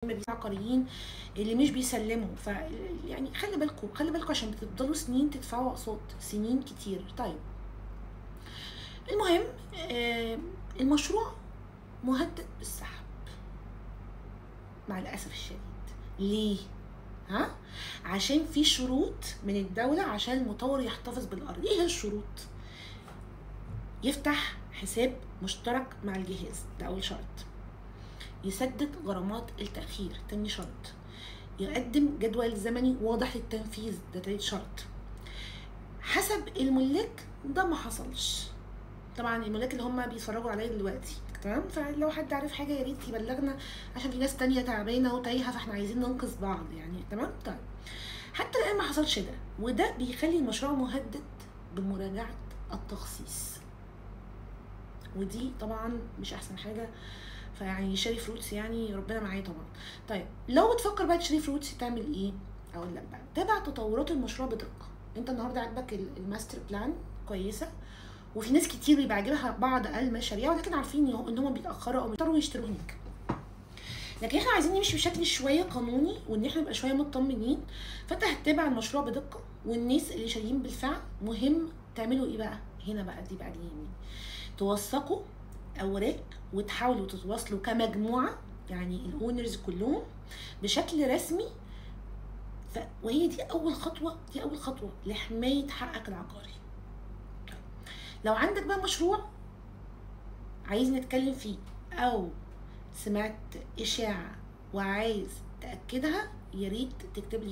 العقاريين اللي مش بيسلموا. يعني خلي بالكم عشان بتفضلوا سنين تدفعوا اقساط، سنين كتير. طيب المهم المشروع مهدد بالسحب مع الاسف الشديد. ليه؟ عشان في شروط من الدولة عشان المطور يحتفظ بالارض. ايه هي الشروط؟ يفتح حساب مشترك مع الجهاز، ده اول شرط. يسدد غرامات التأخير، تاني شرط. يقدم جدول زمني واضح للتنفيذ، ده تالت شرط. حسب الملاك ده ما حصلش. طبعا الملاك اللي هم بيتفرجوا عليا دلوقتي، تمام؟ فلو حد عارف حاجه يا ريت يبلغنا، عشان في ناس تانية تعبانه وتايهه، فاحنا عايزين ننقذ بعض يعني. تمام؟ طيب حتى الان ما حصلش ده، وده بيخلي المشروع مهدد بمراجعه التخصيص، ودي طبعا مش احسن حاجه. فيعني شاري فروتس يعني ربنا معايا طبعا. طيب لو بتفكر بقى تشتري فروتس تعمل ايه؟ اقول لك بقى، تابع تطورات المشروع بدقه. انت النهارده عاجبك الماستر بلان كويسه، وفي ناس كتير بيبقى عاجبها بعض المشاريع، ولكن عارفين ان هم بيتاخروا او بيضطروا يشتروا هناك. لكن احنا عايزين نمشي بشكل شويه قانوني، وان احنا نبقى شويه مطمنين. فانت هتتابع المشروع بدقه، والناس اللي شاريين بالفعل مهم تعملوا ايه بقى هنا بقى، دي بقى دي توثقوا اوراق وتحاولوا تتواصلوا كمجموعه، يعني الاونرز كلهم بشكل رسمي. وهي دي اول خطوه لحمايه حقك العقاري. لو عندك بقى مشروع عايز نتكلم فيه، او سمعت اشاعه وعايز تاكدها، يا ريت تكتب لي